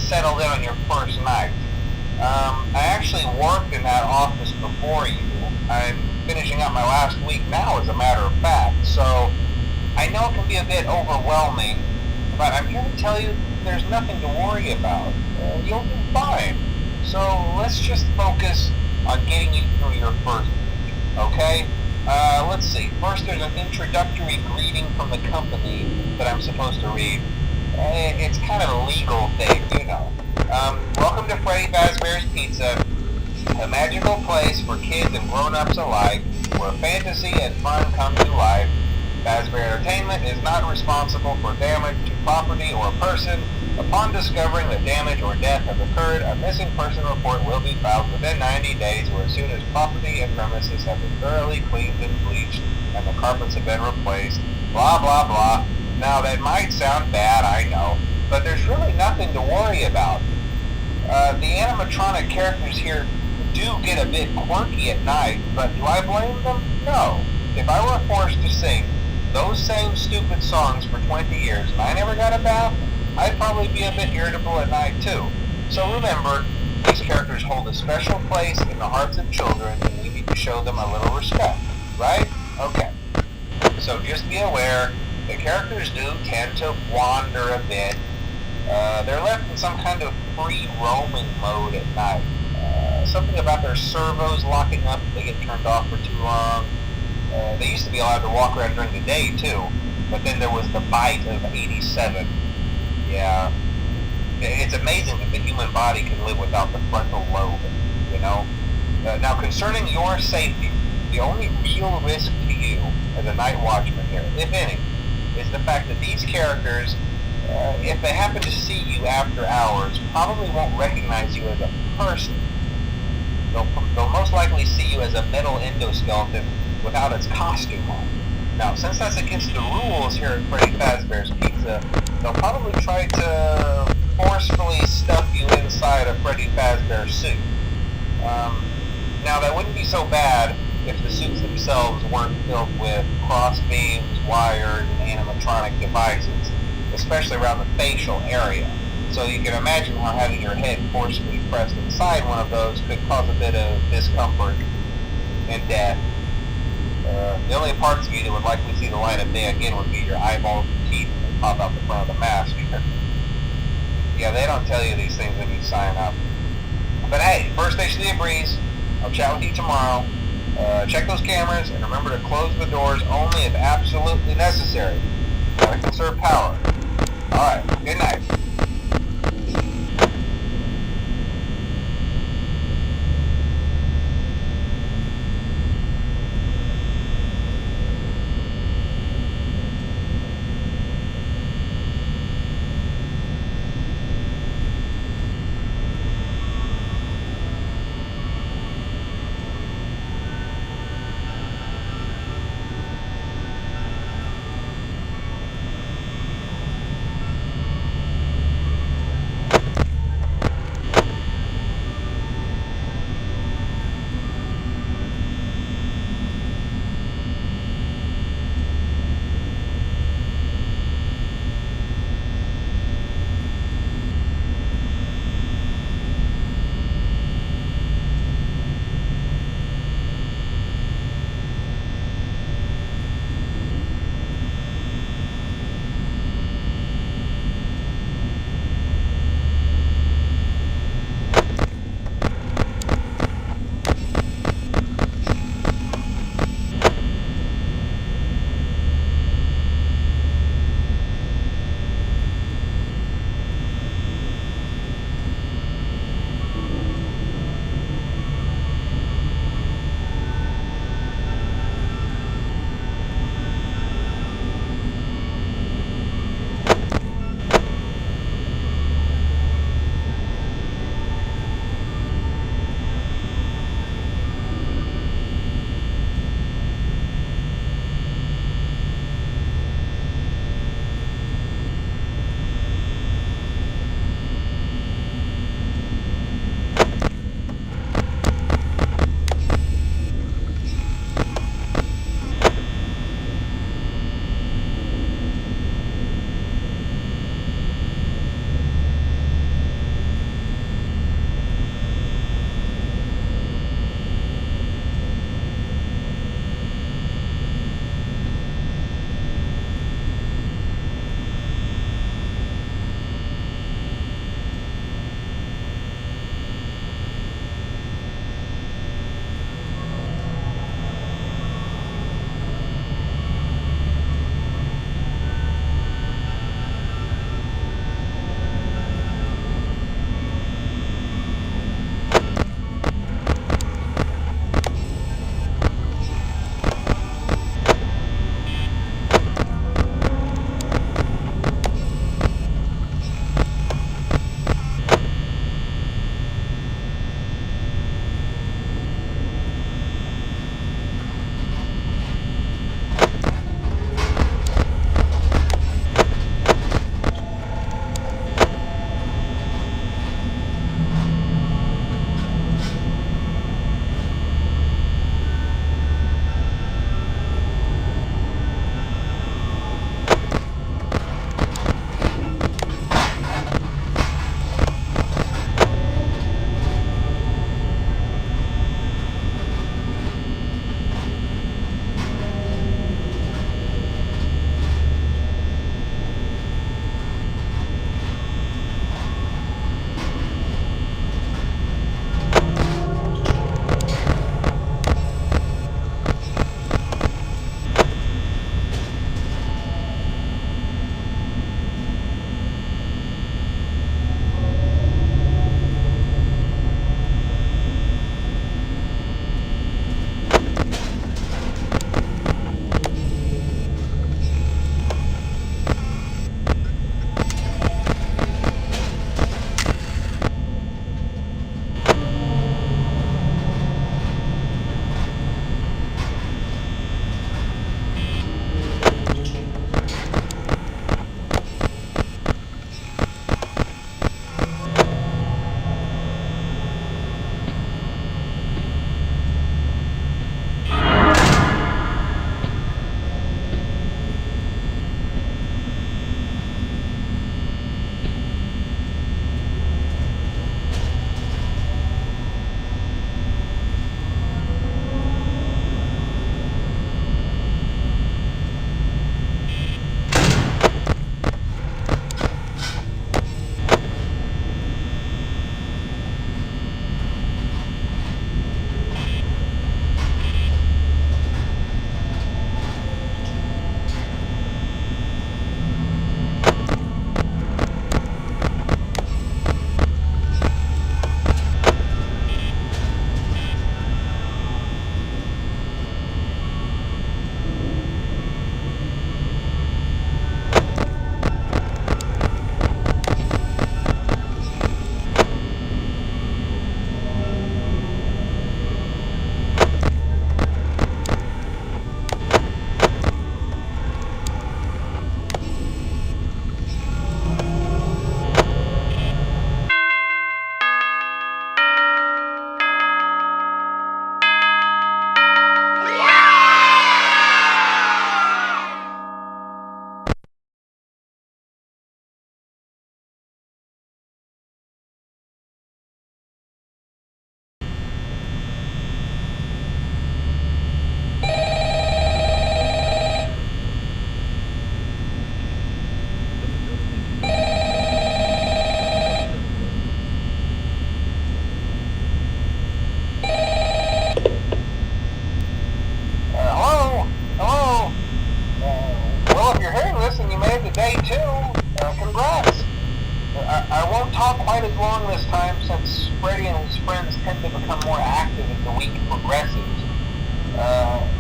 settled in on your first night. I actually worked in that office before you. I'm finishing up my last week now, as a matter of fact, so I know it can be a bit overwhelming, but I'm here to tell you there's nothing to worry about. You'll do fine. So let's just focus on getting you through your first week, okay? Let's see. First, there's an introductory greeting from the company that I'm supposed to read. It's kind of a legal thing, you know. Welcome to Freddy Fazbear's Pizza, a magical place for kids and grown-ups alike, where fantasy and fun come to life. Fazbear Entertainment is not responsible for damage to property or person. Upon discovering that damage or death has occurred, a missing person report will be filed within 90 days or as soon as property and premises have been thoroughly cleaned and bleached and the carpets have been replaced. Blah, blah, blah. Now, that might sound bad, I know, but there's really nothing to worry about. The animatronic characters here do get a bit quirky at night, but do I blame them? No. If I were forced to sing those same stupid songs for 20 years and I never got a bath, I'd probably be a bit irritable at night too. So remember, these characters hold a special place in the hearts of children and we need to show them a little respect, right? Okay. So just be aware, the characters do tend to wander a bit. They're left in some kind of free roaming mode at night. Something about their servos locking up if they get turned off for too long. They used to be allowed to walk around during the day too, but then there was the bite of 87. Yeah, it's amazing that the human body can live without the frontal lobe, you know? Now, concerning your safety, the only real risk to you as a night watchman here, if any, is the fact that these characters, if they happen to see you after hours, probably won't recognize you as a person. They'll most likely see you as a metal endoskeleton without its costume on. Now, since that's against the rules here at Freddy Fazbear's Pizza, they'll probably try to forcefully stuff you inside a Freddy Fazbear suit. Now, that wouldn't be so bad if the suits themselves weren't filled with cross beams, wires, and animatronic devices, especially around the facial area. So you can imagine how having your head forcefully pressed inside one of those could cause a bit of discomfort and death. The only parts of you that would likely see the light of day again would be your eyeballs and teeth that pop out the front of the mask. Yeah, they don't tell you these things when you sign up. But hey, first station of the breeze. I'll chat with you tomorrow. Check those cameras and remember to close the doors only if absolutely necessary. Gotta conserve power. Alright, good night. won't talk quite as long this time since Freddy and his friends tend to become more active as the week progresses.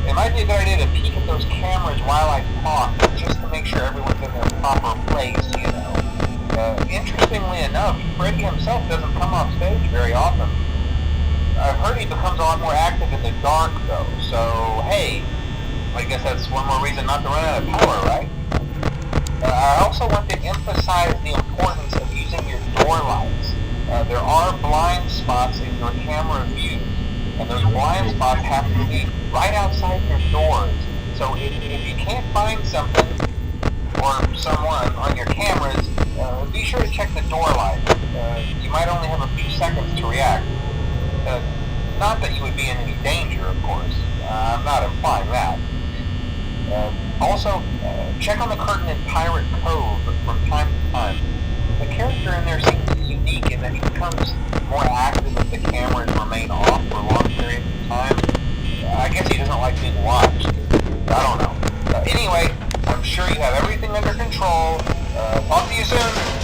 It might be a good idea to peek at those cameras while I talk, just to make sure everyone's in their proper place, you know. Interestingly enough, Freddy himself doesn't come off stage very often. I've heard he becomes a lot more active in the dark, though, so hey, I guess that's one more reason not to run out of power, right? I also want to emphasize the importance of using your door lights. There are blind spots in your camera view, and those blind spots happen to be right outside your doors. So if you can't find something or someone on your cameras, be sure to check the door light. You might only have a few seconds to react. Not that you would be in any danger, of course. I'm not implying that. Also, check on the curtain in Pirate Cove from time to time. The character in there seems unique in that he becomes more active if the cameras remain off for long periods of time. I guess he doesn't like being watched. I don't know. Anyway, I'm sure you have everything under control. Talk to you soon.